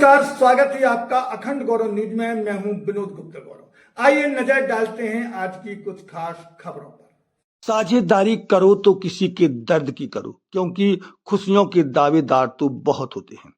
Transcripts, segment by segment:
नमस्कार, स्वागत है आपका अखंड गौरव न्यूज में। मैं हूं विनोद गुप्ता गौरव। आइए नजर डालते हैं आज की कुछ खास खबरों पर। साझेदारी करो तो किसी के दर्द की करो, क्योंकि खुशियों के दावेदार तो बहुत होते हैं।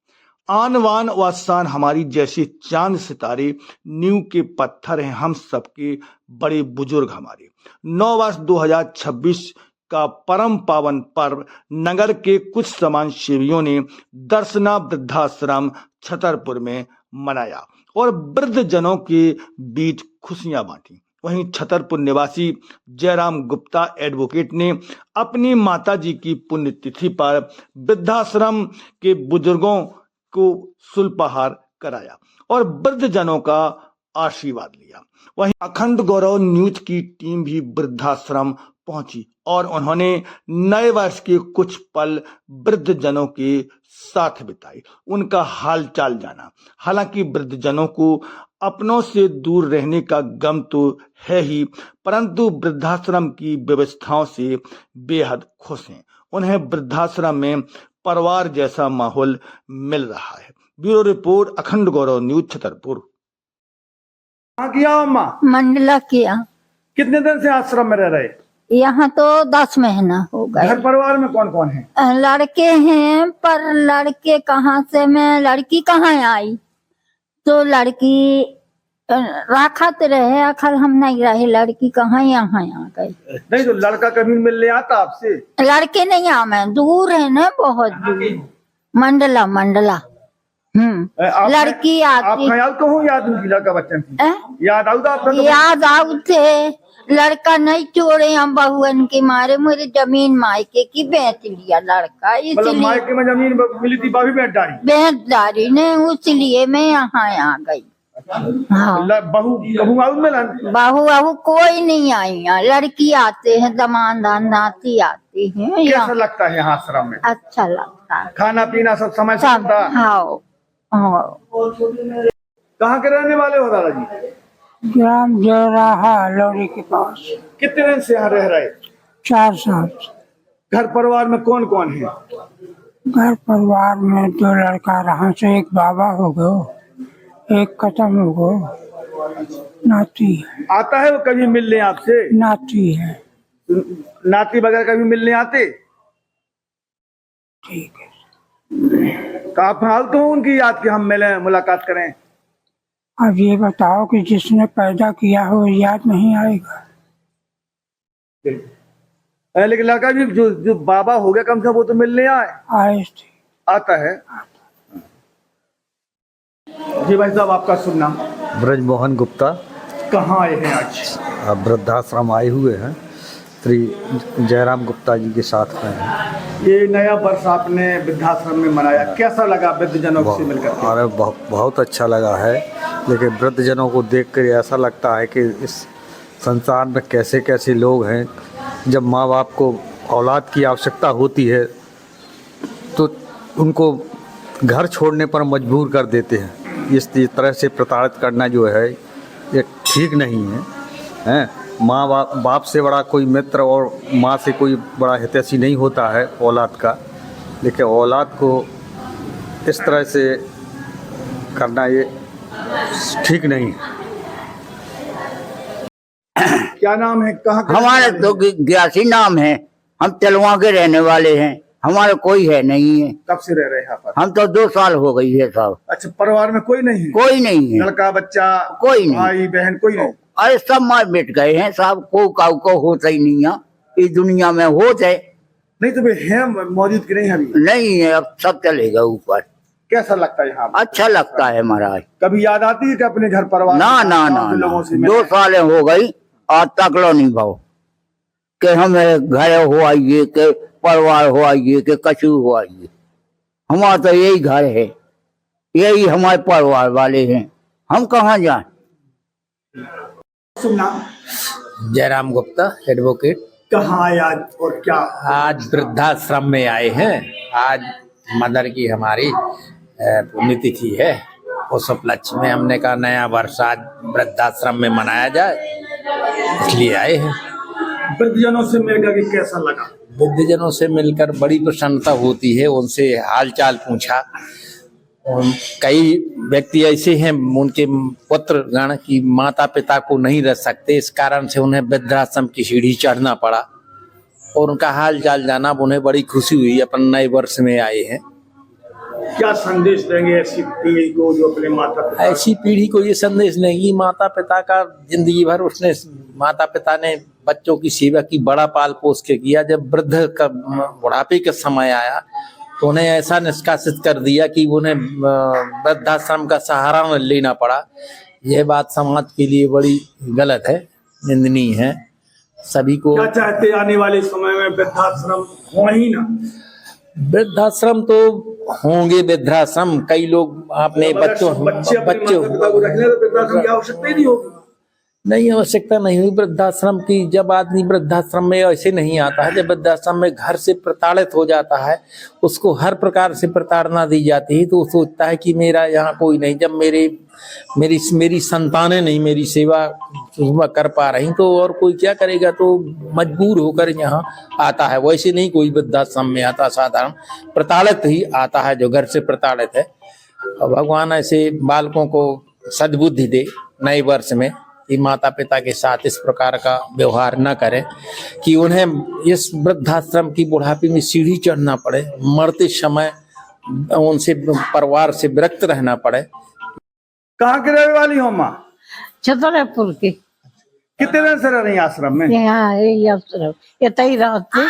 आन वान व शान हमारी जैसे चांद सितारे नींव के पत्थर हैं हम सबके बड़े बुजुर्ग हमारे। 9 वर्ष 2026 का परम पावन पर्व नगर के कुछ समाज सेवियों ने दर्शना वृद्धाश्रम छतरपुर में मनाया और वृद्ध जनों के बीच खुशियां बांटी। वहीं छतरपुर निवासी जयराम गुप्ता एडवोकेट ने अपनी माताजी की पुण्यतिथि पर वृद्धाश्रम के बुजुर्गों को सुल्पहार कराया और वृद्ध जनों का आशीर्वाद लिया। वहीं अखंड गौरव न्यूज की टीम भी वृद्धाश्रम पहुंची और उन्होंने नए वर्ष के कुछ पल वृद्ध जनों के साथ बिताए, उनका हालचाल जाना। हालांकि वृद्ध जनों को अपनों से दूर रहने का गम तो है ही, परंतु वृद्धाश्रम की व्यवस्थाओं से बेहद खुश हैं। उन्हें वृद्धाश्रम में परिवार जैसा माहौल मिल रहा है। ब्यूरो रिपोर्ट, अखंड गौरव न्यूज, छतरपुर। कहाँ किया अम्मा? मंडला किया। कितने दिन से आश्रम में रह रहे? यहाँ तो 10 महीना हो गए। घर परिवार में कौन कौन है? लड़के हैं, पर लड़के कहाँ से, मैं लड़की कहाँ आई तो लड़की राखत रहे, अखर हम नहीं रहे, लड़की कहाँ यहाँ आ गई। नहीं तो लड़का कभी मिलने आता आपसे? लड़के नहीं आवे, दूर है ना, बहुत दूर। मंडला मंडला। लड़की आती। आप ख्याल तो हो याद उनकी लड़का बच्चन की? याद आऊ आपका? याद आऊ थे, लड़का नहीं छोड़े हम बहुअन के मारे। मुझे जमीन मायके की बेच लिया लड़का, मतलब मायके में जमीन मिली थी, बाबी बेचदारी ने, इसलिए मैं यहाँ आ गई। हाँ। बहू कहूँ आऊ मिलन? बहू कोई नहीं आई यहाँ, लड़की आते हैं, दमानदान नाती आती है। कैसा लगता है यहाँ आश्रम में? अच्छा लगता है, खाना पीना सब समय से होता? हाँ। कहाँ के रहने वाले हो दादाजी? ग्राम जोराहा लोरी के पास। कितने दिन से यहाँ रह रहे? 4 साल। घर परिवार में कौन कौन है? घर परिवार में 2 लड़का रहा से, एक बाबा हो गयो, एक खत्म हो गयो, नाती है। आता है वो कभी मिलने आपसे? नाती है। नाती वगैरह कभी मिलने आते? ठीक है। आप हाल तो उनकी याद की हम मिले, मुलाकात करें। अब ये बताओ कि जिसने पैदा किया हो याद नहीं आएगा? लेकिन लड़का भी जो बाबा हो गया कम से कम, वो तो मिलने आए थे। आता है। जी भाई साहब, आपका शुभ नाम? ब्रजमोहन गुप्ता। कहाँ आए हैं आज? वृद्धाश्रम आए हुए हैं, श्री जयराम गुप्ता जी के साथ में हैं। ये नया वर्ष आपने वृद्धाश्रम में मनाया, कैसा लगा वृद्धजनों से मिलकर? अरे बहुत अच्छा लगा है। लेकिन वृद्धजनों को देखकर ऐसा लगता है कि इस संसार में कैसे कैसे लोग हैं। जब माँ बाप को औलाद की आवश्यकता होती है तो उनको घर छोड़ने पर मजबूर कर देते हैं। इस तरह से प्रताड़ित करना जो है ये ठीक नहीं है। माँ बाप से बड़ा कोई मित्र और माँ से कोई बड़ा हितैषी नहीं होता है औलाद का। लेकिन औलाद को इस तरह से करना ये ठीक नहीं है। क्या नाम है? कहाँ? हमारे तो 81 नाम है। हम तेलवा के रहने वाले हैं, हमारा कोई है नहीं है। कब से रह रहे हैं यहाँ पर? हम तो 2 साल हो गई है साहब। अच्छा, परिवार में कोई नहीं है? कोई नहीं है। लड़का बच्चा कोई नहीं, भाई बहन कोई नहीं? अरे सब मार बैठ गए हैं साहब, को होता ही नहीं है इस दुनिया में। होते नहीं तो है मौजूद की नहीं? अभी नहीं है, अब सब चलेगा ऊपर। कैसा लगता है यहाँ? अच्छा लगता है महाराज। कभी याद आती है कि अपने घर परिवार? ना ना ना, लोगों से 2 साल हो गई, आज तक लो नहीं भाव के हमें घर हो आइए, के परिवार हो आइए, के कछु हो आइए। हमारा तो यही घर है, यही हमारे परिवार वाले हैं, हम कहाँ जाए। जयराम गुप्ता एडवोकेट। कहाँ आए आज और क्या? आज वृद्धाश्रम में आए हैं। आज मदर की हमारी पुण्यतिथि है, उस उपलक्ष्य में हमने कहा नया वर्ष आज वृद्धाश्रम में मनाया जाए, इसलिए आए हैं। वृद्धजनों से मिलकर के कैसा लगा? वृद्धजनों से मिलकर बड़ी प्रसन्नता होती है। उनसे हालचाल पूछा और कई व्यक्ति ऐसे हैं उनके पुत्र गण की माता पिता को नहीं रख सकते, इस कारण से उन्हें वृद्धाश्रम की सीढ़ी चढ़ना पड़ा और उनका हाल चाल जाना उन्हें बड़ी खुशी हुई। अपन नए वर्ष में आए हैं। क्या संदेश देंगे ऐसी पीढ़ी को जो अपने माता पिता, ऐसी पीढ़ी को ये संदेश नहीं, माता पिता का जिंदगी भर उसने माता पिता ने बच्चों की सेवा की, बड़ा पाल पोस के किया। जब वृद्ध का बुढ़ापे का समय आया तो उन्हें ऐसा निष्कासित कर दिया कि उन्हें वृद्धाश्रम का सहारा लेना पड़ा। यह बात समाज के लिए बड़ी गलत है, निंदनीय है। सभी को क्या चाहते आने वाले समय में वृद्धाश्रम हो ही ना? वृद्धाश्रम तो होंगे, वृद्धाश्रम कई लोग अपने बच्चों को रखने तो वृद्धाश्रम की आवश्यकता ही नहीं होगी। नहीं, आवश्यकता नहीं हुई वृद्धाश्रम की। जब आदमी वृद्धाश्रम में ऐसे नहीं आता है, जब वृद्धाश्रम में घर से प्रताड़ित हो जाता है, उसको हर प्रकार से प्रताड़ना दी जाती है, तो वो सोचता है कि मेरा यहाँ कोई नहीं। जब मेरी संतानें नहीं मेरी सेवा कर पा रही तो और कोई क्या करेगा, तो मजबूर होकर यहाँ आता है। वैसे नहीं कोई वृद्धाश्रम में आता, साधारण प्रताड़ित ही आता है जो घर से प्रताड़ित है। और भगवान ऐसे बालकों को सद्बुद्धि दे नए वर्ष में कि माता पिता के साथ इस प्रकार का व्यवहार न करें कि उन्हें इस वृद्धाश्रम की बुढ़ापे में सीढ़ी चढ़ना पड़े, मरते समय उनसे परिवार से विरक्त रहना पड़े। कहाँ की रहने वाली हो माँ? छतरपुर की। कितने दिन से रह रही आश्रम में? यहाँ यही अवसर इतनी रात थी।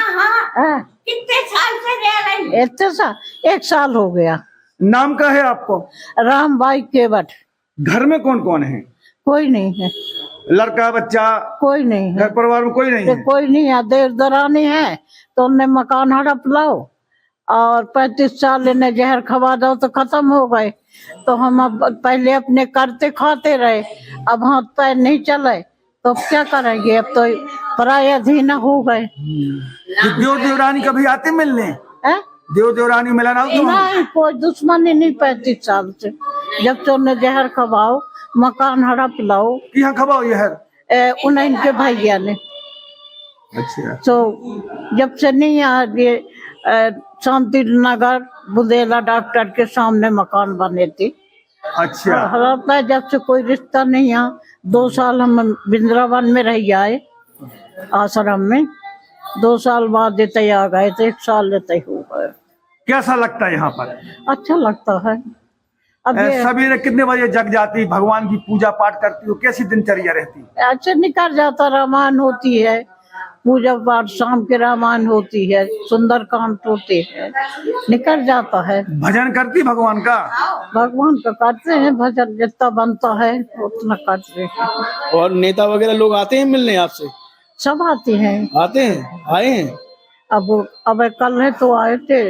कितने साल से रह रही? इतने साल, 1 साल हो गया। नाम का है आपको? रामबाई केवट। घर में कौन कौन है? कोई नहीं है। लड़का बच्चा? कोई नहीं है। घर परिवार में कोई नहीं है? कोई नहीं है। देर दरानी है तो उन्हें मकान हड़प लाओ और 35 साल इन्हें जहर खवा दो तो खत्म हो गए। तो हम अब पहले अपने करते खाते रहे, अब हाथ पैर नहीं चले तो अब क्या करेंगे? अब तो पराया अधीन हो गए। देव देवरानी कभी आते मिलने? है? देव देवरानी मिलना? नहीं, कोई दुश्मनी नहीं। 35 साल से जब से उन्हें जहर खवाओ, मकान हड़प लाओ। यहाँ खबाओ जहर? उन्हें इनके भैया ने। अच्छा। तो जब से नहीं ये शांति नगर बुदेला डॉक्टर के सामने मकान बने थे। अच्छा। हड़प है जब से कोई रिश्ता नहीं। यहाँ 2 साल हम वृंदावन में रह आए आश्रम में, 2 साल बाद देते आ गए तो 1 साल देते हो गए। कैसा लगता है यहाँ पर? अच्छा लगता है। अब सवेरे कितने बजे जग जाती, भगवान की पूजा पाठ करती हो, कैसी दिनचर्या रहती? अच्छा निकल जाता, रामायण होती है, पूजा पाठ शाम के रामायण होती है, सुंदरकांड होते हैं, निकल जाता है। भजन करती भगवान का? भगवान का करते हैं भजन, जितना बनता है उतना करते हैं। और नेता वगैरह लोग आते हैं मिलने आपसे? सब आते हैं। आते हैं? आए हैं? अब कल है तो आए थे।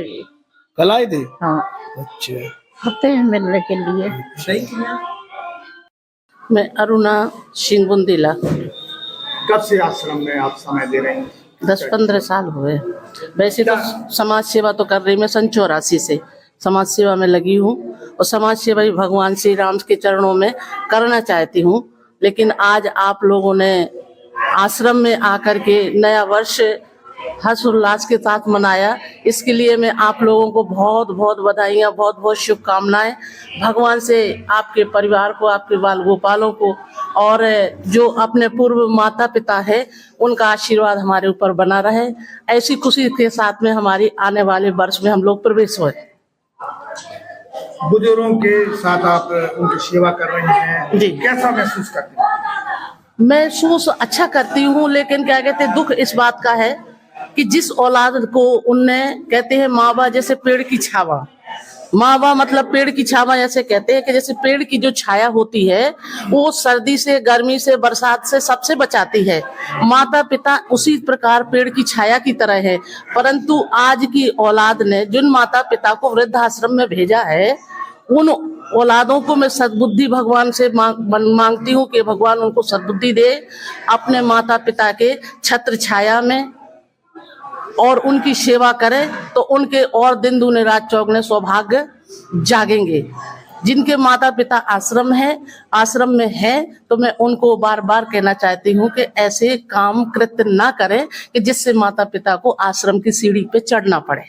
कल आए थे? हाँ। अच्छा। आते हैं मिलने के लिए। मैं अरुणा सिंह बुंदेला। कब से आश्रम में आप समय दे रहे हैं? 10-15 साल हुए। वैसे तो समाज सेवा तो कर रही मैं सन 84 से समाज सेवा में लगी हूँ और समाज सेवा भी भगवान श्री राम के चरणों में करना चाहती हूँ। लेकिन आज आप लोगों ने आश्रम में आकर के नया वर्ष हर्ष उल्लास के साथ मनाया, इसके लिए मैं आप लोगों को बहुत बहुत बधाइयाँ, बहुत बहुत शुभकामनाएं। भगवान से आपके परिवार को, आपके बाल गोपालों को और जो अपने पूर्व माता पिता है उनका आशीर्वाद हमारे ऊपर बना रहे। ऐसी खुशी के साथ में हमारी आने वाले वर्ष में हम लोग प्रवेश हुए। बुजुर्गों के साथ आप उनकी सेवा कर रही हैं जी। कैसा महसूस करते हैं? महसूस अच्छा करती हूँ, लेकिन क्या कहते हैं, दुख इस बात का है कि जिस औलाद को उनने कहते हैं माँ बाप जैसे पेड़ की छावा, माँ बाप मतलब पेड़ की छावा ऐसे कहते हैं कि जैसे पेड़ की जो छाया होती है वो सर्दी से, गर्मी से, बरसात से सबसे बचाती है। माता पिता उसी प्रकार पेड़ की छाया की तरह है। परंतु आज की औलाद ने जिन माता पिता को वृद्धाश्रम में भेजा है, उन औलादों को मैं सद्बुद्धि भगवान से मांगती हूँ कि भगवान उनको सद्बुद्धि दे, अपने माता पिता के छत्र छाया में और उनकी सेवा करें तो उनके और दिन दूने रात चौगुने सौभाग्य जागेंगे। जिनके माता पिता आश्रम में है तो मैं उनको बार बार कहना चाहती हूँ कि ऐसे काम कृत्य ना करें कि जिससे माता पिता को आश्रम की सीढ़ी पे चढ़ना पड़े।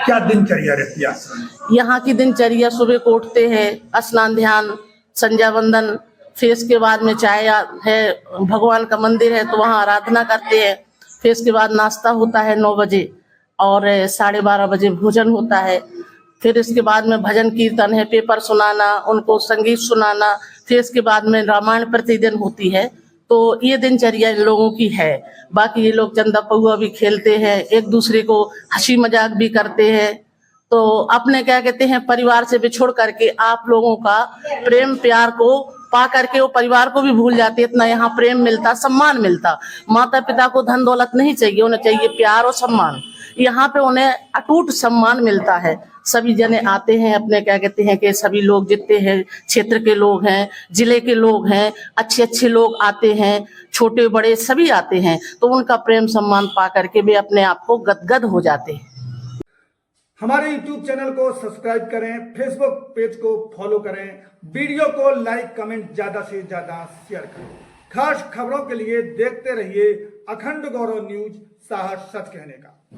क्या दिनचर्या रहती है आश्रम में? यहाँ की दिनचर्या सुबह को उठते हैं, स्नान ध्यान संध्या वंदन, फिर इसके बाद में चाय है, भगवान का मंदिर है तो वहाँ आराधना करते हैं। फिर इसके बाद नाश्ता होता है 9 बजे और 12:30 बजे भोजन होता है। फिर इसके बाद में भजन कीर्तन है, पेपर सुनाना, उनको संगीत सुनाना। फिर इसके बाद में रामायण प्रतिदिन होती है। तो ये दिनचर्या इन लोगों की है। बाकी ये लोग चंदा पौआ भी खेलते हैं, एक दूसरे को हंसी मजाक भी करते हैं। तो अपने क्या कहते हैं परिवार से बिछोड़ करके आप लोगों का प्रेम प्यार को पा करके वो परिवार को भी भूल जाते। इतना यहाँ प्रेम मिलता, सम्मान मिलता। माता पिता को धन दौलत नहीं चाहिए, उन्हें चाहिए प्यार और सम्मान। यहाँ पे उन्हें अटूट सम्मान मिलता है। सभी जने आते हैं, अपने क्या कहते हैं कि सभी लोग जितने हैं क्षेत्र के लोग हैं, जिले के लोग हैं, अच्छे अच्छे लोग आते हैं, छोटे बड़े सभी आते हैं। तो उनका प्रेम सम्मान पा करके वे अपने आप को गदगद हो जाते हैं। हमारे YouTube चैनल को सब्सक्राइब करें, Facebook पेज को फॉलो करें, वीडियो को लाइक कमेंट ज्यादा से ज्यादा शेयर करें। खास खबरों के लिए देखते रहिए अखंड गौरव न्यूज, साहस सच कहने का।